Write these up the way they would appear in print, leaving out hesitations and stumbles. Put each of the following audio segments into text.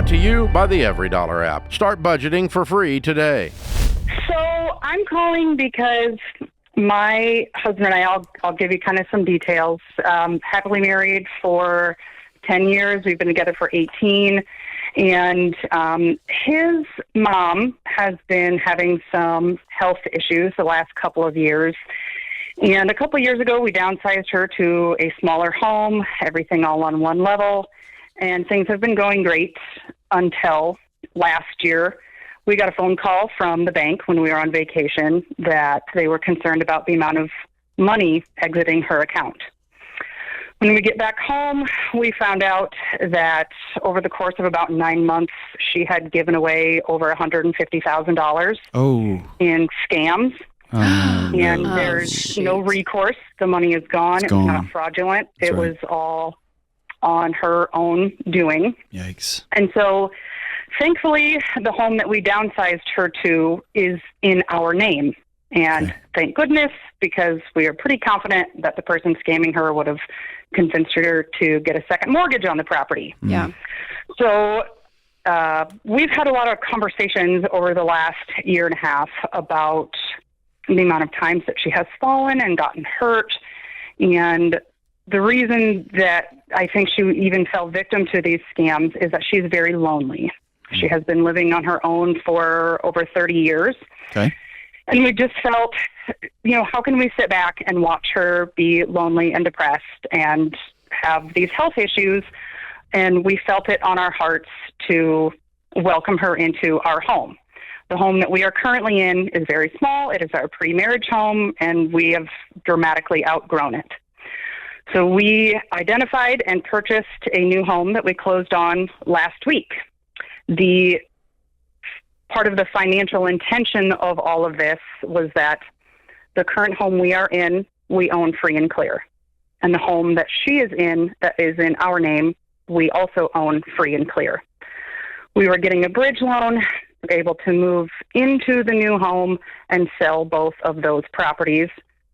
Brought to you by the Every Dollar app. Start budgeting for free today. So I'm calling because my husband and I'll give you kind of some details. Happily married for 10 years. We've been together for 18. And his mom has been having some health issues the last couple of years. And a couple of years ago, we downsized her to a smaller home, everything all on one level. And things have been going great until last year. We got a phone call from the bank when we were on vacation that they were concerned about the amount of money exiting her account. When we get back home, we found out that over the course of about 9 months, she had given away over $150,000 in scams. And there's no recourse. The money is gone. It was not fraudulent. It was all on her own doing. Yikes. And so, thankfully, the home that we downsized her to is in our name. And thank goodness, because we are pretty confident that the person scamming her would have convinced her to get a second mortgage on the property. Yeah. So we've had a lot of conversations over the last year and a half about the amount of times that she has fallen and gotten hurt. And the reason that I think she even fell victim to these scams is that she's very lonely. She has been living on her own for over 30 years. Okay. And we just felt, how can we sit back and watch her be lonely and depressed and have these health issues? And we felt it on our hearts to welcome her into our home. The home that we are currently in is very small. It is our pre-marriage home, and we have dramatically outgrown it. So we identified and purchased a new home that we closed on last week. The part of the financial intention of all of this was that the current home we are in, we own free and clear. And the home that she is in, that is in our name, we also own free and clear. We were getting a bridge loan, able to move into the new home and sell both of those properties,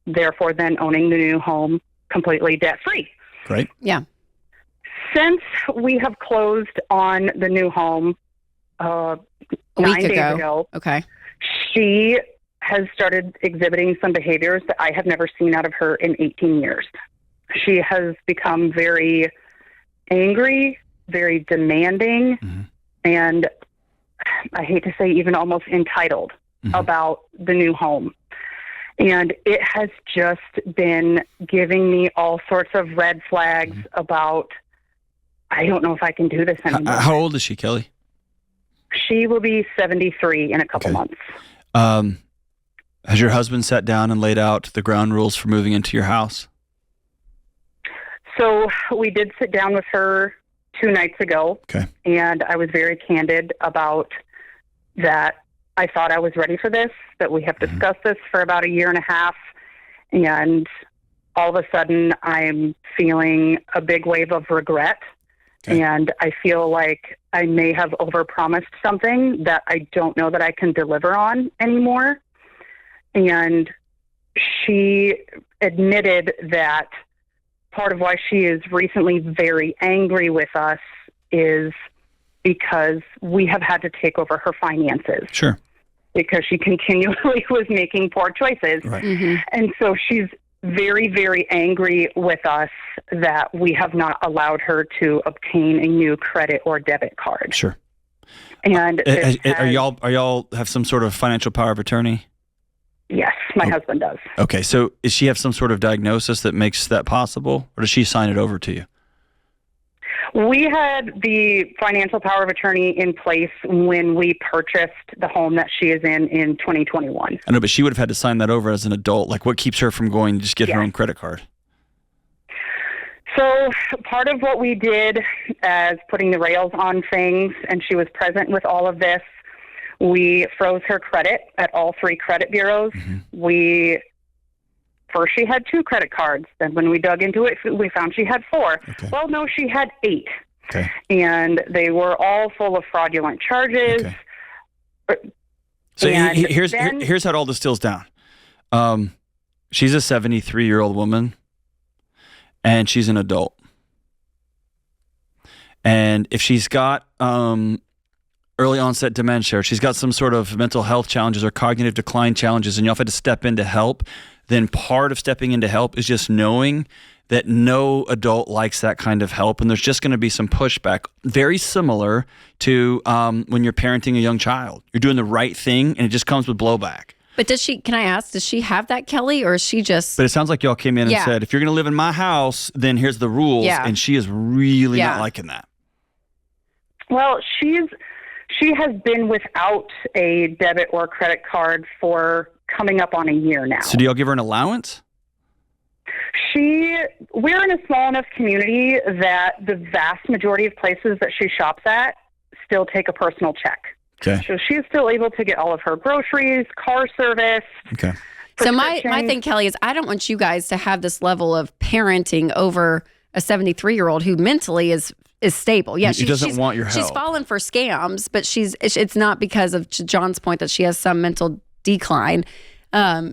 therefore then owning the new home completely debt-free. Great. Yeah. Since we have closed on the new home A 9 week days ago, Okay. she has started exhibiting some behaviors that I have never seen out of her in 18 years. She has become very angry, very demanding, and I hate to say even almost entitled about the new home. And it has just been giving me all sorts of red flags about, I don't know if I can do this anymore. How old is she, Kelly? She will be 73 in a couple months. Has your husband sat down and laid out the ground rules for moving into your house? So we did sit down with her 2 nights ago, and I was very candid about that. I thought I was ready for this, that we have discussed this for about a year and a half, and all of a sudden I'm feeling a big wave of regret, and I feel like I may have overpromised something that I don't know that I can deliver on anymore. And she admitted that part of why she is recently very angry with us is because we have had to take over her finances. Sure. Because she continually was making poor choices. Right. And so she's very, very angry with us that we have not allowed her to obtain a new credit or debit card. Sure. And are y'all have some sort of financial power of attorney? Yes, my husband does. Okay, so does she have some sort of diagnosis that makes that possible, or does she sign it over to you? We had the financial power of attorney in place when we purchased the home that she is in 2021. I know, but she would have had to sign that over as an adult. Like, what keeps her from going to just get her own credit card? So part of what we did as putting the rails on things, and she was present with all of this, we froze her credit at all 3 credit bureaus. First, she had 2 credit cards. Then when we dug into it, we found she had 4. Well, no, she had 8. And they were all full of fraudulent charges. So here's how it all distills down. She's a 73-year-old woman, and she's an adult. And if she's got early onset dementia, or she's got some sort of mental health challenges or cognitive decline challenges, and y'all have had to step in to help, then part of stepping in to help is just knowing that no adult likes that kind of help, and there's just going to be some pushback. Very similar to when you're parenting a young child. You're doing the right thing, and it just comes with blowback. But can I ask, does she have that, Kelly, or is she just... But it sounds like y'all came in and said, if you're going to live in my house, then here's the rules, and she is really not liking that. Well, she has been without a debit or credit card for coming up on a year now. So do y'all give her an allowance? We're in a small enough community that the vast majority of places that she shops at still take a personal check. Okay. So she's still able to get all of her groceries, car service. Okay. So my thing, Kelly, is I don't want you guys to have this level of parenting over a 73-year-old who mentally is stable. Yeah, she doesn't want your help. She's fallen for scams, but it's not because of John's point that she has some mental decline.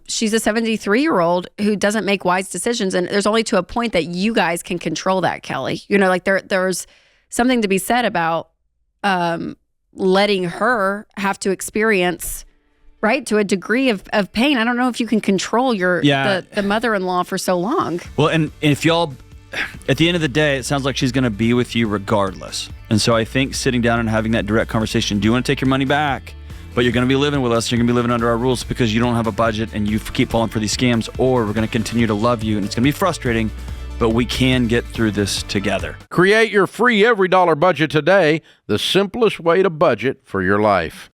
She's a 73-year-old who doesn't make wise decisions, and there's only to a point that you guys can control that, Kelly. You know, like there's something to be said about letting her have to experience, right, to a degree of pain. I don't know if you can control the mother-in-law for so long. Well, and if y'all, at the end of the day, it sounds like she's going to be with you regardless. And so I think sitting down and having that direct conversation, do you want to take your money back? But you're going to be living with us. You're going to be living under our rules because you don't have a budget and you keep falling for these scams, or we're going to continue to love you. And it's going to be frustrating, but we can get through this together. Create your free every dollar budget today, the simplest way to budget for your life.